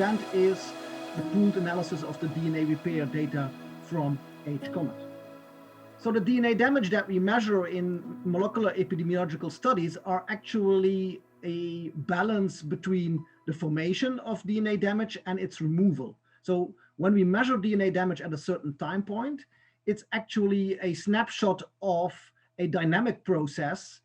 present is the pooled analysis of the DNA repair data from hCOMET. So the DNA damage that we measure in molecular epidemiological studies are actually a balance between the formation of DNA damage and its removal. So when we measure DNA damage at a certain time point, it's actually a snapshot of a dynamic process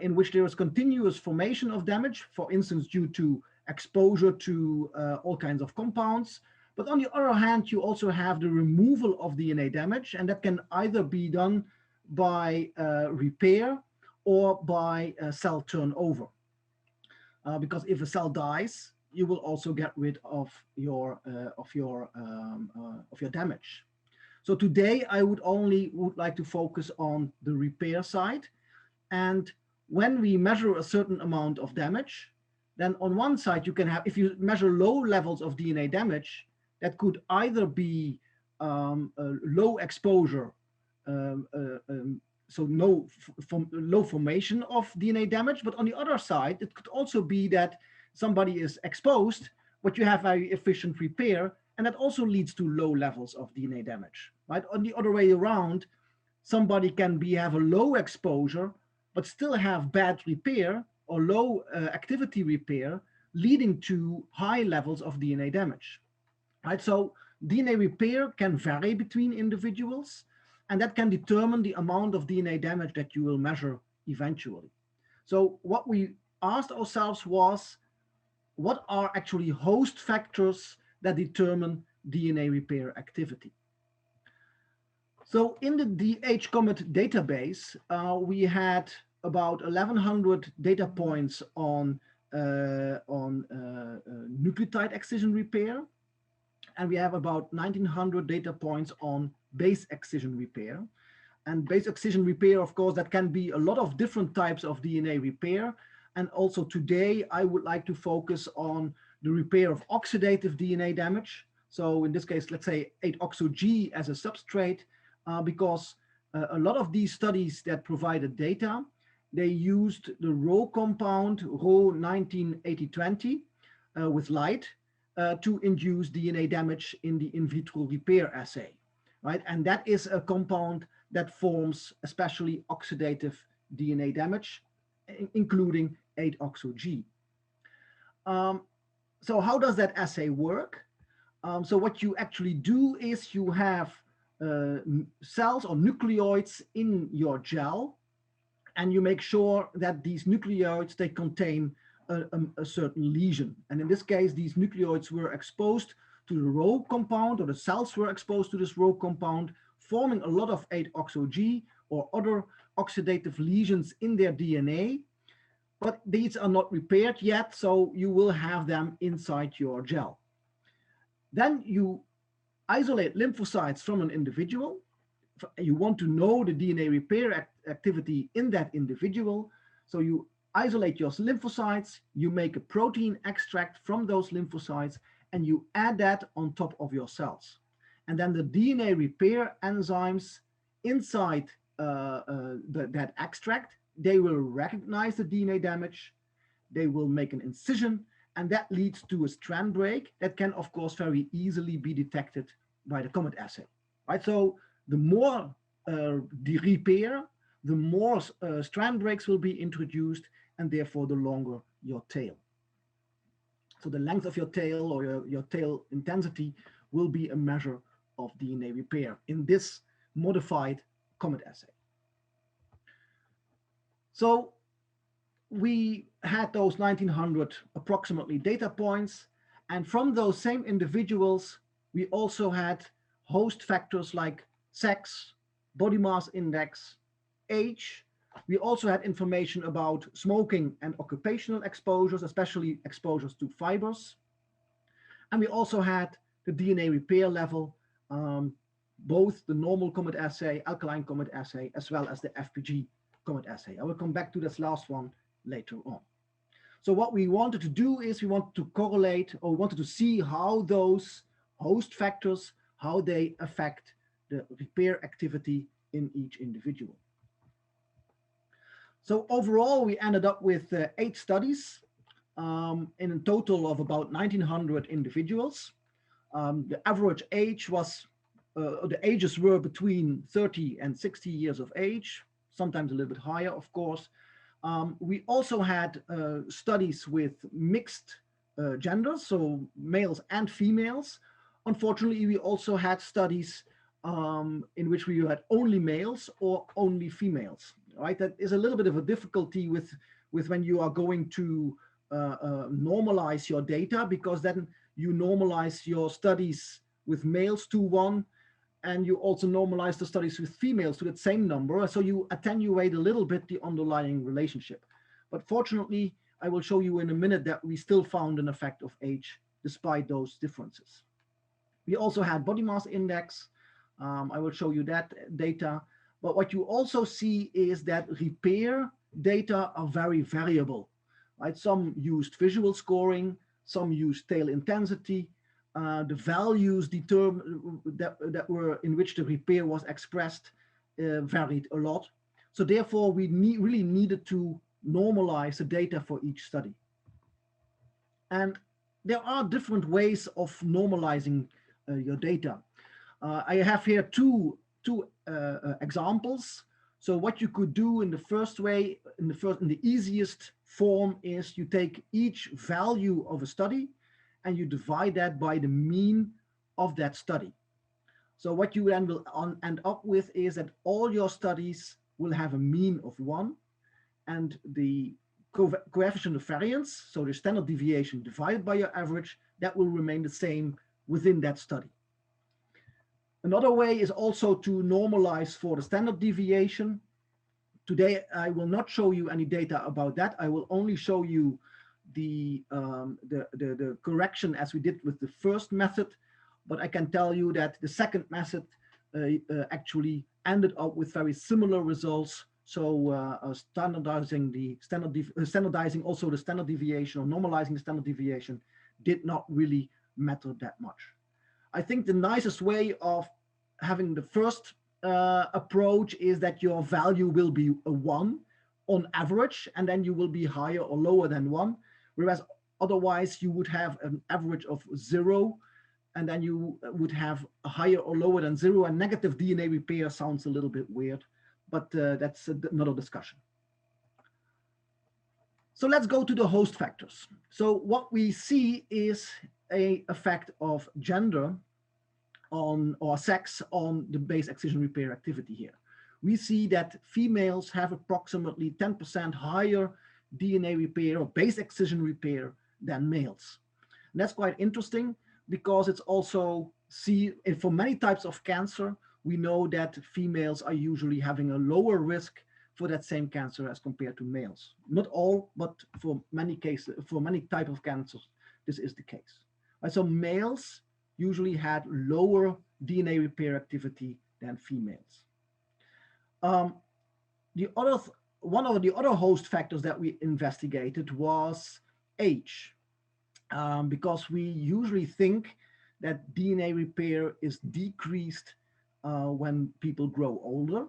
in which there is continuous formation of damage, for instance, due to exposure to all kinds of compounds. But on the other hand, you also have the removal of DNA damage, and that can either be done by repair or by cell turnover. Because if a cell dies, you will also get rid of your damage. So today I would like to focus on the repair side. And when we measure a certain amount of damage, then on one side you can have, if you measure low levels of DNA damage, that could either be low exposure, so low formation of DNA damage, but on the other side, it could also be that somebody is exposed, but you have very efficient repair, and that also leads to low levels of DNA damage, right? On the other way around, somebody can have a low exposure, but still have bad repair or low activity repair, leading to high levels of DNA damage, right? So DNA repair can vary between individuals, and that can determine the amount of DNA damage that you will measure eventually. So what we asked ourselves was, what are actually host factors that determine DNA repair activity? So in the hCOMET database, we had about 1,100 data points on nucleotide excision repair, and we have about 1,900 data points on base excision repair. And base excision repair, of course, that can be a lot of different types of DNA repair. And also today, I would like to focus on the repair of oxidative DNA damage. So in this case, let's say 8-oxo-G as a substrate, because a lot of these studies that provided data, they used the Rho compound, Rho 198020, with light to induce DNA damage in the in vitro repair assay, right? And that is a compound that forms especially oxidative DNA damage, including 8-oxo-G. So how does that assay work? So what you actually do is you have cells or nucleoids in your gel, and you make sure that these nucleoids, they contain a certain lesion. And in this case, these nucleoids were exposed to the Rho compound, or the cells were exposed to this Rho compound, forming a lot of 8-oxo-G or other oxidative lesions in their DNA. But these are not repaired yet, so you will have them inside your gel. Then you isolate lymphocytes from an individual. You want to know the DNA repair activity in that individual. So you isolate your lymphocytes, you make a protein extract from those lymphocytes, and you add that on top of your cells. And then the DNA repair enzymes inside that extract, they will recognize the DNA damage, they will make an incision, and that leads to a strand break that can, of course, very easily be detected by the COMET assay, right? So the more the repair, the more strand breaks will be introduced, and therefore the longer your tail. So the length of your tail, or your tail intensity, will be a measure of DNA repair in this modified COMET assay. So we had those 1,900 approximately data points, and from those same individuals, we also had host factors like sex, body mass index, age. We also had information about smoking and occupational exposures, especially exposures to fibers. And we also had the DNA repair level, both the normal COMET assay, alkaline COMET assay, as well as the FPG COMET assay. I will come back to this last one later on. So what we wanted to do is we wanted to correlate, or we wanted to see how those host factors, how they affect the repair activity in each individual. So overall, we ended up with 8 studies. in a total of about 1,900 individuals. The average age was, the ages were between 30 and 60 years of age, sometimes a little bit higher, of course. We also had studies with mixed genders, so males and females. Unfortunately, we also had studies in which we had only males or only females. Right, that is a little bit of a difficulty with when you are going to normalize your data, because then you normalize your studies with males to one, and you also normalize the studies with females to that same number. So you attenuate a little bit the underlying relationship. But fortunately, I will show you in a minute that we still found an effect of age despite those differences. We also had body mass index. I will show you that data. But what you also see is that repair data are very variable. Right? Some used visual scoring, some used tail intensity. The values determined that were in which the repair was expressed varied a lot. So therefore, we really needed to normalize the data for each study. And there are different ways of normalizing your data. I have here two examples. So what you could do in the first way, in the easiest form, is you take each value of a study and you divide that by the mean of that study. So what you then will end up with is that all your studies will have a mean of 1, and the coefficient of variance, so the standard deviation divided by your average, that will remain the same within that study. Another way is also to normalize for the standard deviation. Today, I will not show you any data about that. I will only show you the correction as we did with the first method, but I can tell you that the second method actually ended up with very similar results. So standardizing also the standard deviation, or normalizing the standard deviation, did not really matter that much. I think the nicest way of having the first approach is that your value will be a 1 on average, and then you will be higher or lower than 1. Whereas otherwise you would have an average of 0, and then you would have a higher or lower than 0, and negative DNA repair sounds a little bit weird, but that's another discussion. So let's go to the host factors. So what we see is an effect of gender on, or sex, on the base excision repair activity here. We see that females have approximately 10% higher DNA repair or base excision repair than males. And that's quite interesting, because it's also for many types of cancer, we know that females are usually having a lower risk for that same cancer as compared to males. Not all, but for many cases, for many types of cancers, this is the case. Right, so males usually had lower DNA repair activity than females. One of the other host factors that we investigated was age, because we usually think that DNA repair is decreased when people grow older.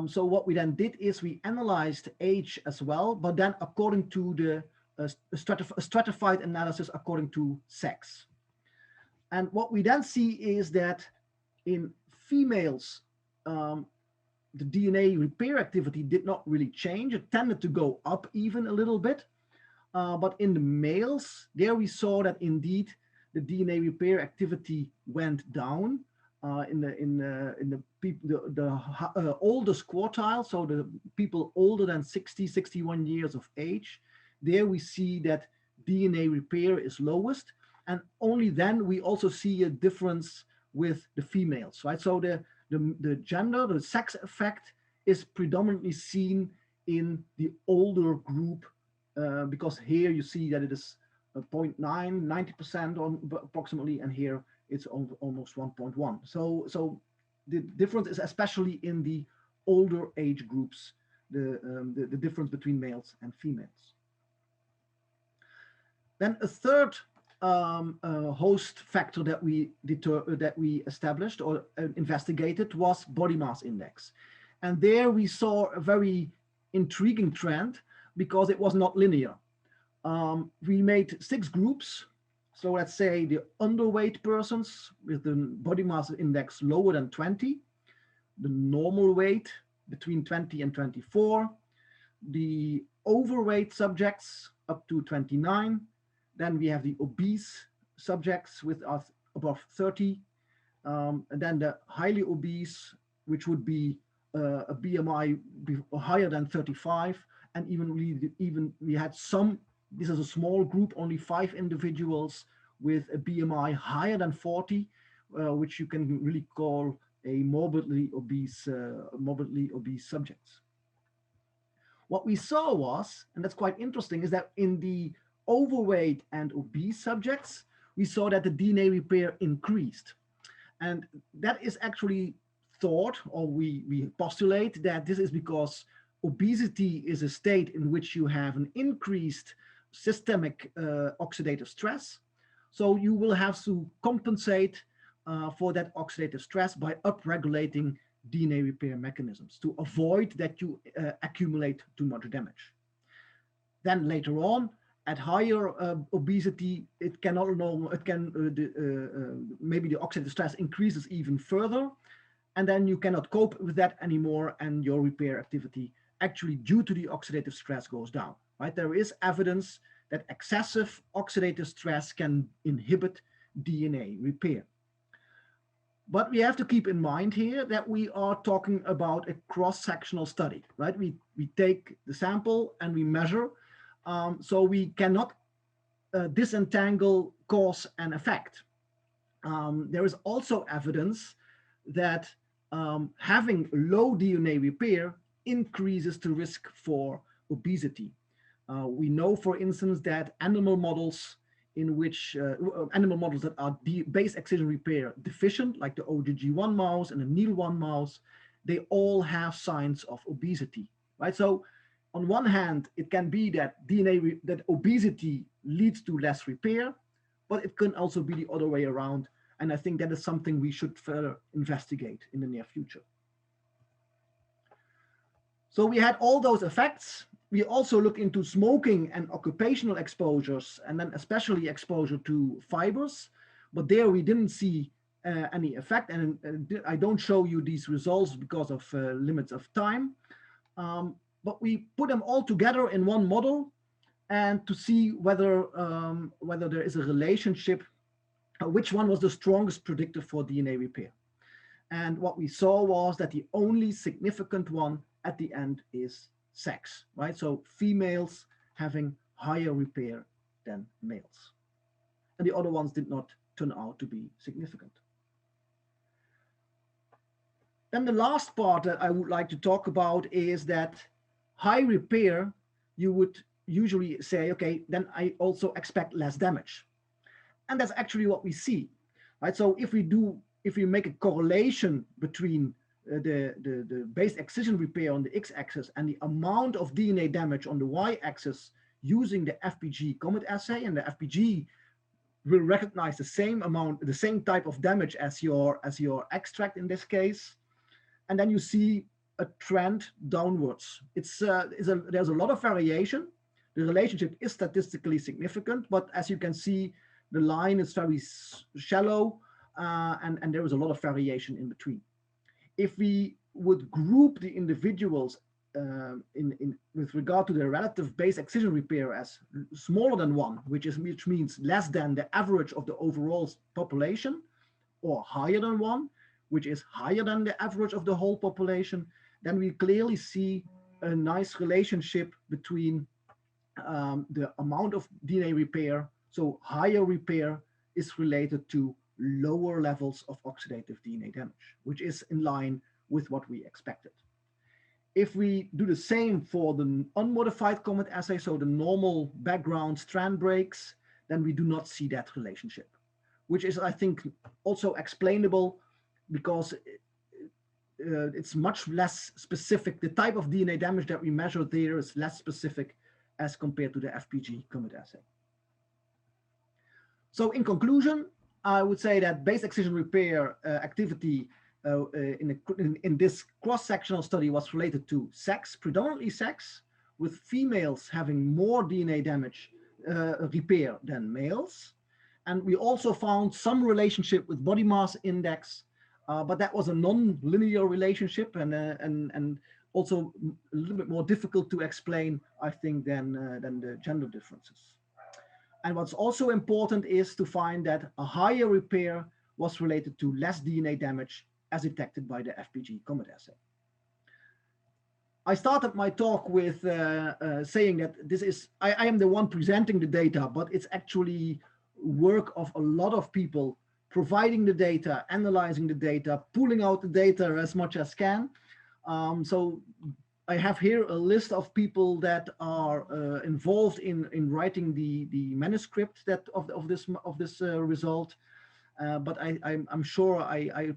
So what we then did is we analyzed age as well, but then according to the stratified analysis according to sex. And what we then see is that in females, the DNA repair activity did not really change. It tended to go up even a little bit. But in the males, there we saw that indeed the DNA repair activity went down in the oldest quartile, so the people older than 60, 61 years of age. There we see that DNA repair is lowest, and only then we also see a difference with the females, right? So the gender, the sex effect is predominantly seen in the older group, because here you see that it is 0.9, 90% on approximately, and here it's almost 1.1. So the difference is especially in the older age groups, the difference between males and females. Then a third host factor that we established or investigated was body mass index. And there we saw a very intriguing trend, because it was not linear. We made 6 groups. So let's say the underweight persons with the body mass index lower than 20, the normal weight between 20 and 24, the overweight subjects up to 29, then we have the obese subjects with us above 30, and then the highly obese, which would be a BMI higher than 35, and even we had some. This is a small group, only 5 individuals with a BMI higher than 40, which you can really call a morbidly obese subjects. What we saw was, and that's quite interesting, is that in the overweight and obese subjects, we saw that the DNA repair increased. And that is actually thought, or we postulate that this is because obesity is a state in which you have an increased systemic oxidative stress. So you will have to compensate for that oxidative stress by upregulating DNA repair mechanisms to avoid that you accumulate too much damage. Then later on, at higher obesity, it can maybe the oxidative stress increases even further, and then you cannot cope with that anymore, and your repair activity actually due to the oxidative stress goes down. Right? There is evidence that excessive oxidative stress can inhibit DNA repair. But we have to keep in mind here that we are talking about a cross-sectional study, right? We take the sample and we measure, so we cannot disentangle cause and effect. There is also evidence that having low DNA repair increases the risk for obesity. We know, for instance, that animal models in which animal models that are base excision repair deficient, like the OGG1 mouse and the NEAL1 mouse, they all have signs of obesity, right? So on one hand, it can be that that obesity leads to less repair, but it can also be the other way around. And I think that is something we should further investigate in the near future. So we had all those effects. We also look into smoking and occupational exposures, and then especially exposure to fibers. But there we didn't see any effect. And I don't show you these results because of limits of time. But we put them all together in one model and to see whether there is a relationship, which one was the strongest predictor for DNA repair. And what we saw was that the only significant one at the end is sex, right? So females having higher repair than males. And the other ones did not turn out to be significant. Then the last part that I would like to talk about is that high repair, you would usually say, okay, then I also expect less damage. And that's actually what we see, right? So if we make a correlation between the base excision repair on the x-axis and the amount of DNA damage on the y-axis using the FPG COMET assay, and the FPG will recognize the same amount, the same type of damage as your extract in this case, and then you see a trend downwards. There's a lot of variation. The relationship is statistically significant, but as you can see, the line is very shallow, and there is a lot of variation in between. If we would group the individuals with regard to their relative base excision repair as smaller than 1, which means less than the average of the overall population, or higher than 1, which is higher than the average of the whole population, then we clearly see a nice relationship between the amount of DNA repair. So higher repair is related to lower levels of oxidative DNA damage, which is in line with what we expected. If we do the same for the unmodified COMET assay, so the normal background strand breaks, then we do not see that relationship, which is, I think, also explainable because it's much less specific. The type of DNA damage that we measure there is less specific as compared to the FPG COMET assay. So in I would say that base excision repair activity in this cross-sectional study was related to sex, predominantly sex, with females having more DNA damage repair than males. And we also found some relationship with body mass index, but that was a non-linear relationship and also a little bit more difficult to explain, I think, than the gender differences. And what's also important is to find that a higher repair was related to less DNA damage as detected by the FPG COMET assay. I started my talk with saying that I am the one presenting the data, but it's actually work of a lot of people providing the data, analyzing the data, pulling out the data as much as can. So I have here a list of people that are involved in writing the manuscript of this result. But I'm sure I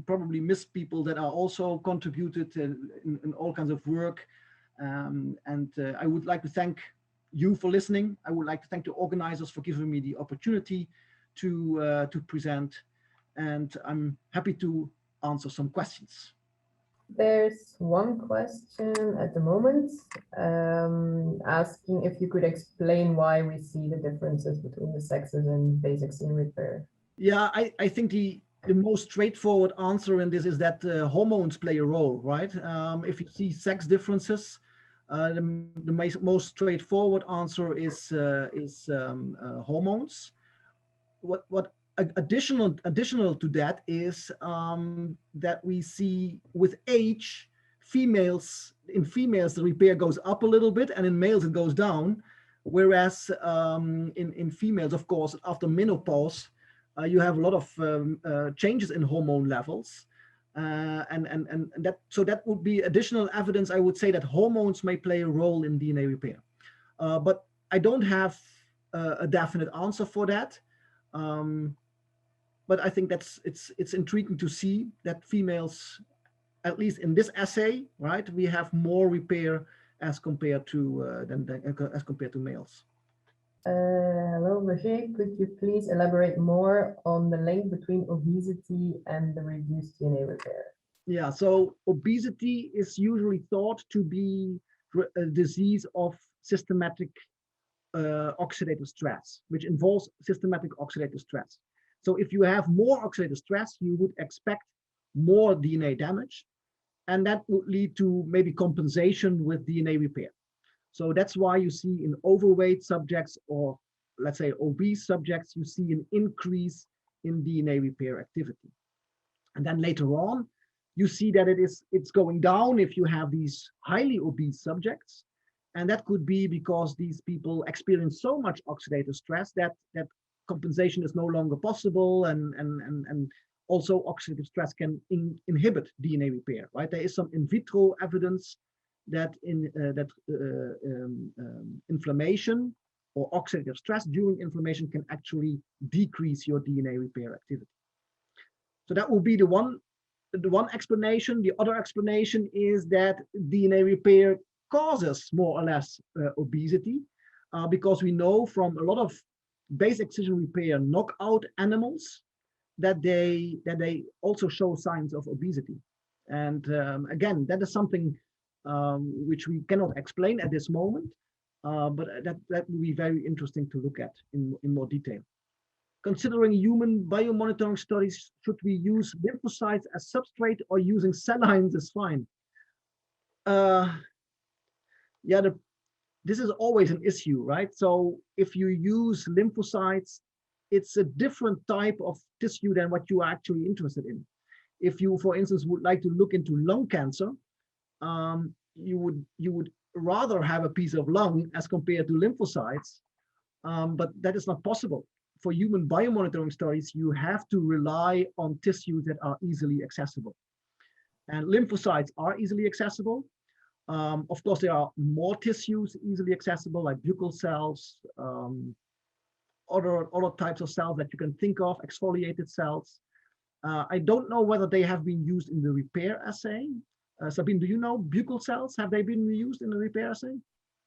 probably miss people that are also contributed in all kinds of work. I would like to thank you for listening. I would like to thank the organizers for giving me the opportunity to present. And I'm happy to answer some questions. There's one question at the moment asking if you could explain why we see the differences between the sexes in basic scene repair. Yeah, I think the most straightforward answer in this is that hormones play a role, right? If you see sex differences, the most straightforward answer is hormones. What additional to that is that we see with age, in females the repair goes up a little bit, and in males it goes down. Whereas in females, of course, after menopause, you have a lot of changes in hormone levels, and that would be additional evidence. I would say that hormones may play a role in DNA repair, but I don't have a definite answer for that. But I think it's intriguing to see that females, at least in this assay, right, we have more repair as compared to as compared to males. Hello, Roger. Could you please elaborate more on the link between obesity and the reduced DNA repair? Yeah, so obesity is usually thought to be a disease of systematic oxidative stress, which involves systematic oxidative stress. So if you have more oxidative stress, you would expect more DNA damage, and that would lead to maybe compensation with DNA repair. So that's why you see in overweight subjects, or let's say obese subjects, you see an increase in DNA repair activity. And then later on, you see that it's going down if you have these highly obese subjects. And that could be because these people experience so much oxidative stress that compensation is no longer possible, and also oxidative stress can inhibit DNA repair, right? There is some in vitro evidence that inflammation or oxidative stress during inflammation can actually decrease your DNA repair activity. So that will be the one explanation. The other explanation is that DNA repair causes more or less obesity, because we know from a lot of base excision repair knockout animals that they also show signs of obesity. And again, that is something which we cannot explain at this moment, but that will be very interesting to look at in more detail. Considering human biomonitoring studies, should we use lymphocytes as substrate or using cell lines is fine? Yeah, this is always an issue, right? So if you use lymphocytes, it's a different type of tissue than what you are actually interested in. If you, for instance, would like to look into lung cancer, you would rather have a piece of lung as compared to lymphocytes, but that is not possible. For human biomonitoring studies, you have to rely on tissues that are easily accessible. And lymphocytes are easily accessible. Of course, there are more tissues easily accessible, like buccal cells, other types of cells that you can think of, exfoliated cells. I don't know whether they have been used in the repair assay. Sabine, do you know buccal cells? Have they been used in the repair assay?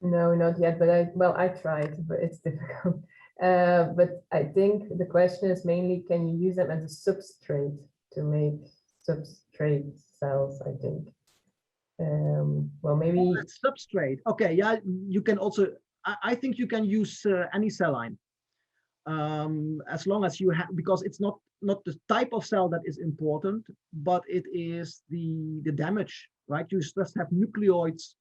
No, not yet, but I tried, but it's difficult. But I think the question is mainly, can you use them as a substrate to make substrate cells, I think. Well, maybe substrate. Okay, yeah, you can also I think you can use any cell line, as long as you have, because it's not the type of cell that is important, but it is the damage, right? You just have nucleoids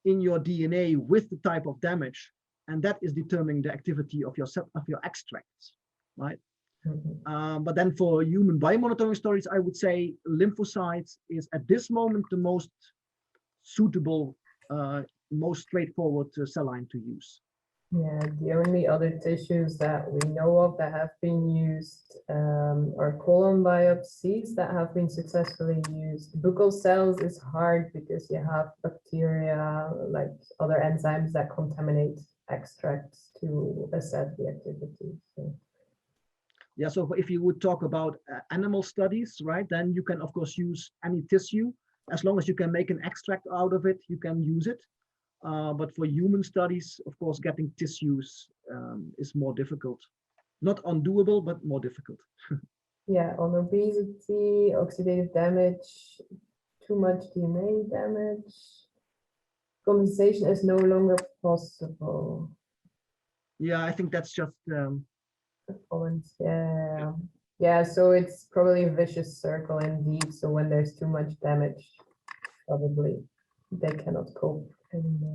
in your DNA with the type of damage, and that is determining the activity of your extracts, right? But then for human biomonitoring studies, I would say lymphocytes is at this moment the most suitable, most straightforward cell line to use. Yeah, the only other tissues that we know of that have been used are colon biopsies that have been successfully used. Buccal cells is hard because you have bacteria, like other enzymes that contaminate extracts to assess the activity. So. Yeah, so if you would talk about animal studies, right, then you can of course use any tissue. As long as you can make an extract out of it, you can use it. But for human studies, of course, getting tissues is more difficult. Not undoable, but more difficult. Yeah, on obesity, oxidative damage, too much DNA damage, compensation is no longer possible. Yeah, I think that's just Performance, yeah. Yeah, so it's probably a vicious circle indeed. So when there's too much damage, probably they cannot cope anymore.